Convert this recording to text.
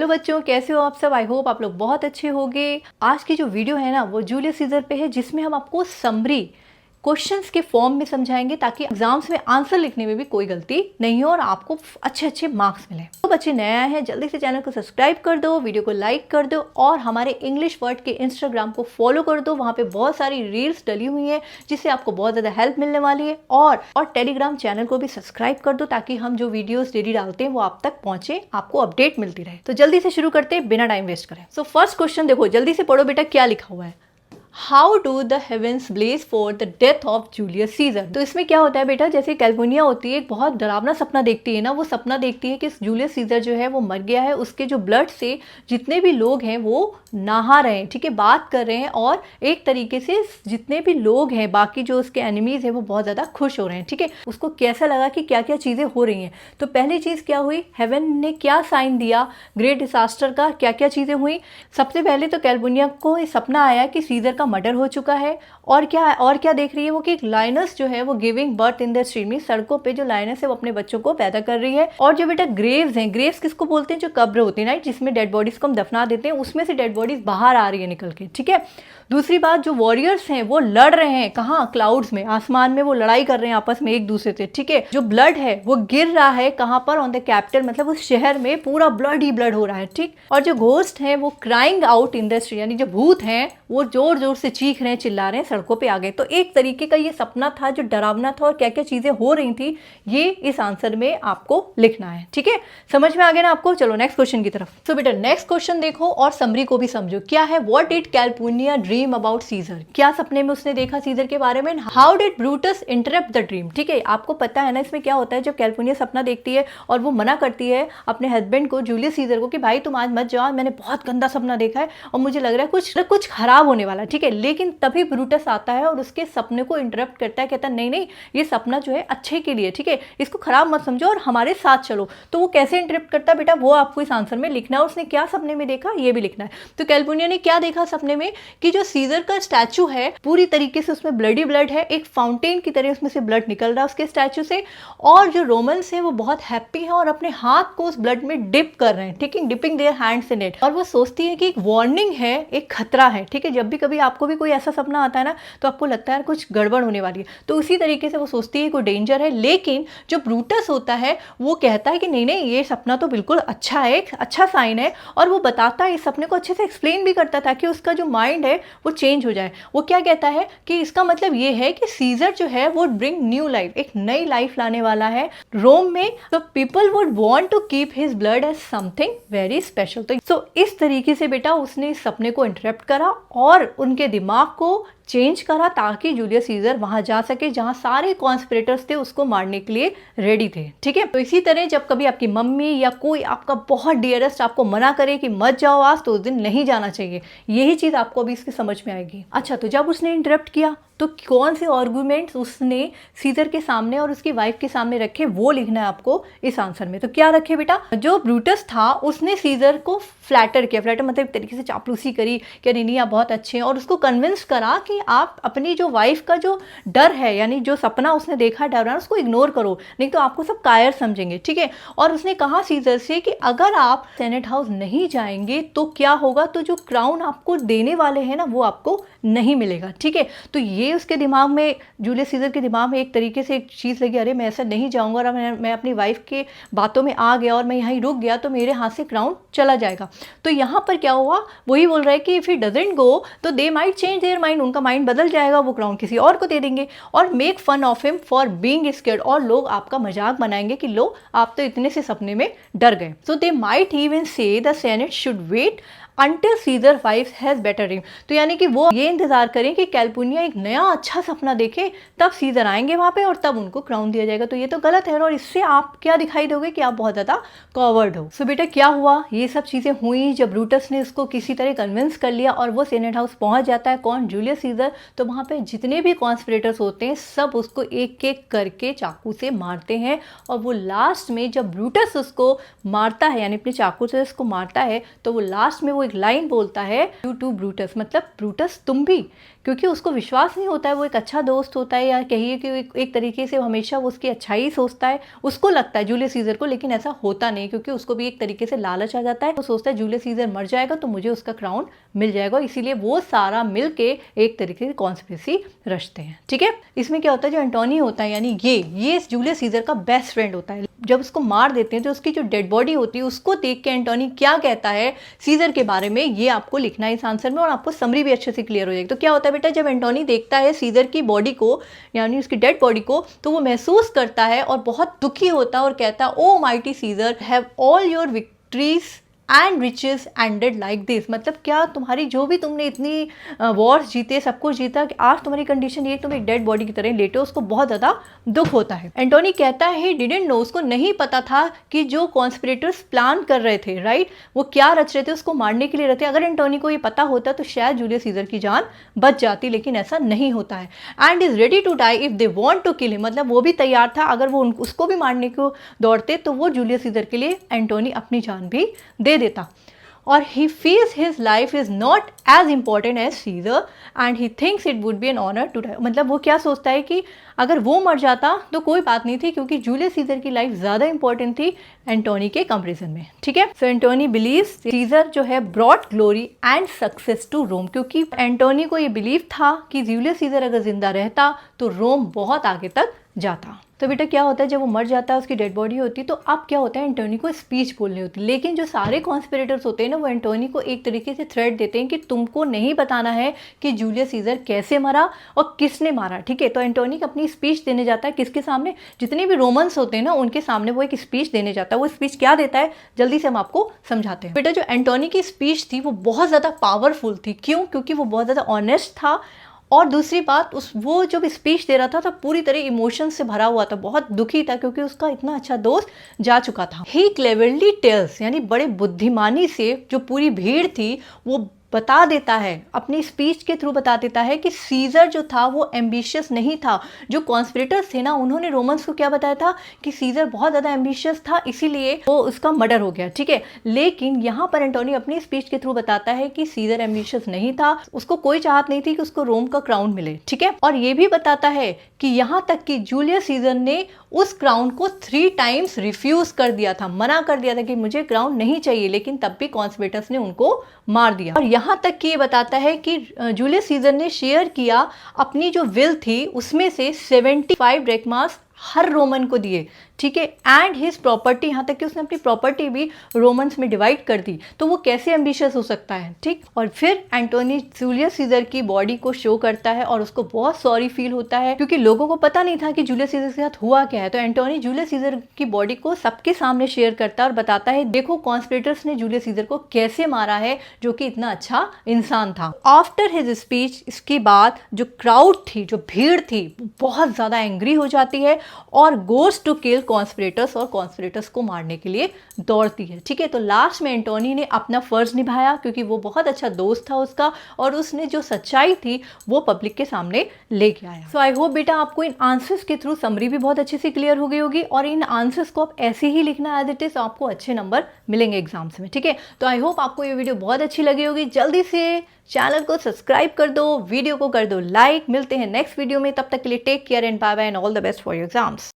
Hello बच्चों, कैसे हो आप सब। आई होप आप लोग बहुत अच्छे होंगे। आज की जो वीडियो है ना वो जूलियस सीजर पे है, जिसमें हम आपको समरी क्वेश्चंस के फॉर्म में समझाएंगे ताकि एग्जाम्स में आंसर लिखने में भी कोई गलती नहीं हो और आपको अच्छे अच्छे मार्क्स मिले। तो बच्चे नए आए हैं, जल्दी से चैनल को सब्सक्राइब कर दो, वीडियो को लाइक कर दो और हमारे इंग्लिश वर्ड के इंस्टाग्राम को फॉलो कर दो। वहाँ पे बहुत सारी रील्स डली हुई हैं जिससे आपको बहुत ज़्यादा हेल्प मिलने वाली है। और टेलीग्राम चैनल को भी सब्सक्राइब कर दो ताकि हम जो वीडियोस डेली डालते हैं वो आप तक पहुंचे, आपको अपडेट मिलती रहे। तो जल्दी से शुरू करते हैं बिना टाइम वेस्ट करें। सो फर्स्ट क्वेश्चन देखो, जल्दी से पढ़ो बेटा, क्या लिखा हुआ है। How do the heavens blaze for the death of Julius Caesar. तो इसमें क्या होता है बेटा, जैसे कैल्पुनिया होती है, एक बहुत डरावना सपना देखती है ना। वो सपना देखती है कि जूलियस सीजर जो है वो मर गया है, उसके जो ब्लड से जितने भी लोग हैं वो नहा रहे हैं, ठीक है, बात कर रहे हैं, और एक तरीके से जितने भी लोग हैं बाकी जो उसके एनिमीज हैं वो बहुत ज़्यादा खुश हो रहे हैं, ठीक है। उसको कैसा लगा कि क्या क्या चीज़ें हो रही हैं। तो पहली चीज़ क्या हुई, हेवन ने क्या साइन दिया ग्रेट डिसास्टर का, क्या क्या चीज़ें हुई। सबसे पहले तो कैल्पुनिया को ये सपना आया कि सीजर का मर्डर हो चुका है। और क्या देख रही है वो कि एक लायनस जो है वो giving birth in the street, सड़कों पे जो लायनस है वो अपने बच्चों को पैदा कर रही है। और जो बेटा ग्रेव्स हैं, ग्रेव्स किसको बोलते हैं, जो कब्र होती है ना, जिसमें डेड बॉडीज को हम दफना देते हैं, उसमें से डेड बॉडीज बाहर आ रही है निकल के, ठीक है। दूसरी बात, जो वॉरियर्स हैं वो लड़ रहे हैं, कहाँ, क्लाउड्स में, आसमान में वो लड़ाई कर रहे हैं आपस में एक दूसरे से, ठीक है। जो ब्लड है वो गिर रहा है कहाँ पर, ऑन द कैपिटल, मतलब उस शहर में पूरा ब्लड ही ब्लड हो रहा है, ठीक। और जो घोस्ट हैं वो crying out in the street, यानी जो भूत हैं वो जोर जोर से चीख रहे हैं, चिल्ला रहे हैं, सड़कों पे आ गए। तो एक तरीके का ये सपना था जो डरावना था, और क्या क्या चीजें हो रही थी ये इस आंसर में आपको लिखना है, ठीक है। समझ में आ गया ना आपको। चलो नेक्स्ट क्वेश्चन की तरफ। तो बेटा नेक्स्ट क्वेश्चन देखो और समरी को भी समझो। क्या है, what did Calpurnia dream about Caesar. क्या सपने में उसने देखा सीजर के बारे में। How did Brutus interrupt the dream, ठीक है। आपको पता है ना इसमें क्या होता है, जब कैल्पुनिया सपना देखती है और वो मना करती है अपने हस्बैंड को, जूलियस सीजर को, कि भाई तुम आज मत जाओ, मैंने बहुत गंदा सपना देखा है और मुझे लग रहा है कुछ खराब होने वाला है, ठीक है। लेकिन तभी ब्रूटस आता है और उसके सपने को इंटरप्ट करता है, कहता है नहीं नहीं, ये सपना जो है अच्छे के लिए, ठीक है, इसको खराब मत समझो और हमारे साथ चलो। तो वो कैसे इंटरप्ट करता है बेटा, वो आपको इस आंसर में लिखना है। उसने क्या सपने में देखा ये भी लिखना है। तो कैल्पुनिया ने क्या देखा सपने में, कि जो सीजर का स्टैचू है पूरी तरीके से उसमें ब्लडी ब्लड है, एक फाउंटेन की तरह उसमें से ब्लड निकल रहा है उसके स्टैचू से। और जो रोमन्स है वो बहुत हैप्पी है और अपने हाथ को उस ब्लड में डिप कर रहे हैं, ठीक है, dipping their hands in it. और वो सोचती है कि एक वार्निंग है, एक खतरा है, ठीक है। जब भी कभी आपको भी कोई ऐसा सपना आता है ना तो आपको लगता है कुछ गड़बड़ होने वाली है, तो उसी तरीके से वो सोचती है कोई डेंजर है। लेकिन जो ब्रूटस होता है वो कहता है कि नहीं नहीं, ये सपना तो बिल्कुल अच्छा है, एक अच्छा साइन है। और वो बताता है, इस सपने को अच्छे से एक्सप्लेन भी करता था कि उसका जो माइंड है वो चेंज हो जाए। वो क्या कहता है कि इसका मतलब ये है कि सीजर जो है वो ब्रिंग न्यू लाइफ, एक नई लाइफ लाने वाला है रोम में। तो people would want to keep his blood as something very special. तो इस तरीके से बेटा उसने इस सपने को इंटरप्ट करा और उनके दिमाग को चेंज करा ताकि जूलियस सीजर वहां जा सके जहां सारे कॉन्स्पिरेटर्स थे उसको मारने के लिए रेडी थे, ठीक है। तो इसी तरह जब कभी आपकी मम्मी या कोई आपका बहुत डियरेस्ट आपको मना करे कि मत जाओ आज, तो उस दिन नहीं जाना चाहिए। यही चीज आपको अभी इसकी समझ में आएगी। अच्छा, तो जब उसने इंटरप्ट किया तो कौन से आर्गुमेंट्स उसने सीजर के सामने और उसकी वाइफ के सामने रखे वो लिखना है आपको इस आंसर में। तो क्या रखे बेटा, जो ब्रूटस था उसने सीजर को फ्लैटर किया, फ्लैटर मतलब एक तरीके से चापलूसी करी कि नहीं आप बहुत अच्छे हैं, और उसको कन्विंस करा कि आप अपनी जो वाइफ का जो डर है, यानी जो सपना उसने देखा डर, उसको इग्नोर करो, नहीं तो आपको सब कायर समझेंगे, ठीक है। और उसने कहा सीजर से कि अगर आप सेनेट हाउस नहीं जाएंगे तो क्या होगा, तो जो क्राउन आपको देने वाले हैं ना वो आपको नहीं मिलेगा, ठीक है। तो ये उसके दिमाग में, जूलियस सीजर के दिमाग में एक तरीके से एक चीज़ लगी, अरे मैं ऐसा नहीं जाऊंगा और मैं अपनी वाइफ के बातों में आ गया और मैं यहाँ रुक गया तो मेरे हाथ से क्राउन चला जाएगा। तो यहाँ पर क्या हुआ, वही बोल रहा है कि इफ ही डजंट गो तो they might change their mind, उनका माइंड बदल जाएगा, वो क्राउन किसी और को दे देंगे। और make fun of him for being scared, और लोग आपका मजाक बनाएंगे कि लो आप तो इतने से सपने में डर गए। So they might even say the Senate should wait until Caesar wife has better dream. तो यानी कि वो ये इंतजार करें कि कैल्पुनिया एक नया अच्छा सपना देखे, तब सीजर आएंगे वहां पे और तब उनको क्राउन दिया जाएगा। तो ये तो गलत है और इससे आप क्या दिखाई दोगे कि आप बहुत ज्यादा कॉवर्ड हो। सो बेटा क्या हुआ, ये सब चीजें हुई जब ब्रूटस ने उसको किसी तरह कन्विंस कर लिया और वो सेनेट हाउस पहुंच जाता है, कौन, जूलियस सीजर। तो वहां पे जितने भी कॉन्स्पिरेटर्स होते हैं सब उसको एक एक करके चाकू से मारते हैं। और वो लास्ट में जब ब्रूटस उसको मारता है, यानी अपने चाकू से उसको मारता है, तो वो लास्ट में वो एक लाइन बोलता है यू टू ब्रूटस, मतलब ब्रूटस तुम भी, क्योंकि उसको विश्वास नहीं होता है वो एक अच्छा दोस्त होता है, या कहिए कि एक तरीके से हमेशा वो उसकी अच्छाई सोचता है, उसको लगता है जूलियस सीजर को, लेकिन ऐसा होता नहीं, क्योंकि उसको भी एक तरीके से लालच आ जाता है। वो सोचता है जूलियस सीजर मर जाएगा तो मुझे उसका क्राउन मिल जाएगा, इसीलिए वो सारा मिलके एक तरीके से कॉन्स्पिरेसी रचते हैं। ठीक है, इसमें क्या होता है, जो एंटोनी होता है यानी ये जूलियस सीजर का बेस्ट फ्रेंड होता है। जब उसको मार देते हैं तो उसकी जो डेड बॉडी होती है उसको देख के एंटोनी क्या कहता है सीजर के बारे में, ये आपको लिखना है इस आंसर में, और आपको समरी भी अच्छे से क्लियर हो जाएगी। तो क्या होता है बेटा, जब एंटोनी देखता है सीजर की बॉडी को यानी उसकी डेड बॉडी को, तो वो महसूस करता है और बहुत दुखी होता है और कहता है O mighty Caesar have all your victories and riches ended like this, मतलब क्या तुम्हारी जो भी तुमने इतनी वॉर्स जीते, सब कुछ जीता, कि आज तुम्हारी कंडीशन ये तुम एक डेड बॉडी की तरह लेटे हो। उसको बहुत ज़्यादा दुख होता है। एंटोनी कहता है ही डिडंट नो, उसको नहीं पता था कि जो कॉन्स्पिरेटर्स प्लान कर रहे थे, राइट, वो क्या रच रहे थे, उसको मारने के लिए रहते। अगर एंटोनी को ये पता होता तो शायद जूलियस सीजर की जान बच जाती, लेकिन ऐसा नहीं होता है। And is ready to die if they want to kill him, मतलब वो भी तैयार था, अगर वो उसको भी मारने को दौड़ते तो वो जूलियस सीजर के लिए एंटोनी अपनी जान भी दे देता। और he feels his life is not as important as Caesar and he thinks it would be an honor to die, मतलब वो क्या सोचता है कि अगर वो मर जाता तो कोई बात नहीं थी, क्योंकि जूलियस सीजर की लाइफ ज़्यादा इंपॉर्टेंट थी एंटोनी के कंपैरिजन में। ठीक है, सो एंटोनी बिलीव्स सीजर जो है brought glory and success to Rome, क्योंकि एंटोनी को ये बिलीव था कि जूलियस सीजर अगर जिंदा रहता तो रोम बहुत आगे तक जाता। तो बेटा क्या होता है, जब वो मर जाता है, उसकी डेड बॉडी होती, तो अब क्या होता है, एंटोनी को स्पीच बोलनी होती, लेकिन जो सारे कॉन्स्पिरेटर्स होते हैं ना, वो एंटोनी को एक तरीके से थ्रेट देते हैं कि तुमको नहीं बताना है कि जूलियस सीजर कैसे मरा और किसने मारा। ठीक है, तो एंटोनी अपनी स्पीच देने जाता है किसके सामने, जितने भी रोमन्स होते हैं ना उनके सामने वो एक स्पीच देने जाता है। वो स्पीच क्या देता है, जल्दी से हम आपको समझाते हैं। बेटा जो एंटोनी की स्पीच थी वो बहुत ज़्यादा पावरफुल थी। क्यों? क्योंकि वो बहुत ज़्यादा ऑनेस्ट था, और दूसरी बात वो जब स्पीच दे रहा था तो पूरी तरह इमोशन से भरा हुआ था, बहुत दुखी था, क्योंकि उसका इतना अच्छा दोस्त जा चुका था। ही क्लेवरली टेल्स, यानी बड़े बुद्धिमानी से जो पूरी भीड़ थी वो बता देता है, अपनी स्पीच के थ्रू बता देता है कि सीजर जो था वो एम्बिशियस नहीं था। जो कॉन्स्पिरेटर्स थे ना उन्होंने रोमन्स को क्या बताया था कि सीजर बहुत ज़्यादा एम्बिशियस था, इसीलिए वो उसका मर्डर हो गया। ठीक है, लेकिन यहाँ पर एंटोनी अपनी स्पीच के थ्रू बताता है कि सीजर एम्बिशियस नहीं था, उसको कोई चाहत नहीं थी कि उसको रोम का क्राउन मिले। ठीक है, और ये भी बताता है कि यहाँ तक कि जूलियस सीजर ने उस क्राउन को 3 टाइम्स रिफ्यूज कर दिया था, मना कर दिया था कि मुझे क्राउन नहीं चाहिए, लेकिन तब भी कॉन्स्पिरेटर्स ने उनको मार दिया। और यहाँ तक कि ये बताता है कि जूलियस सीजर ने शेयर किया अपनी जो विल थी उसमें से 75 ड्रेकमास हर रोमन को दिए। ठीक है, एंड हिज प्रॉपर्टी, यहाँ तक कि उसने अपनी प्रॉपर्टी भी रोमन्स में डिवाइड कर दी। तो वो कैसे एम्बिशियस हो सकता है। ठीक, और फिर एंटोनी जूलियस सीजर की बॉडी को शो करता है और उसको बहुत सॉरी फील होता है, क्योंकि लोगों को पता नहीं था कि जूलियस सीजर के साथ हुआ क्या है। तो एंटोनी जूलियस सीजर की बॉडी को सबके सामने शेयर करता है और बताता है देखो कॉन्स्पिरेटर्स ने जूलियस सीजर को कैसे मारा है, जो कि इतना अच्छा इंसान था। आफ्टर हिज स्पीच, इसके बाद जो क्राउड थी, जो भीड़ थी, बहुत ज्यादा एंग्री हो जाती है और गोस टू किल कॉन्स्पिरेटर्स, और कॉन्स्पिरेटर्स को मारने के लिए दौड़ती है। ठीक है, तो लास्ट में एंटोनी ने अपना फर्ज निभाया, क्योंकि वो बहुत अच्छा दोस्त था उसका, और उसने जो सच्चाई थी वो पब्लिक के सामने लेके आया। सो आई होप बेटा आपको इन आंसर्स के थ्रू समरी भी बहुत अच्छे से क्लियर हो गई होगी, और इन आंसर्स को आप ऐसे ही लिखना एज इट इज, आपको अच्छे नंबर मिलेंगे एग्जाम्स में। ठीक है, तो आई होप आपको ये वीडियो बहुत अच्छी लगी होगी। जल्दी से चैनल को सब्सक्राइब कर दो, वीडियो को कर दो लाइक। मिलते हैं नेक्स्ट वीडियो में, तब तक के लिए take care and bye bye and all the best for your exams.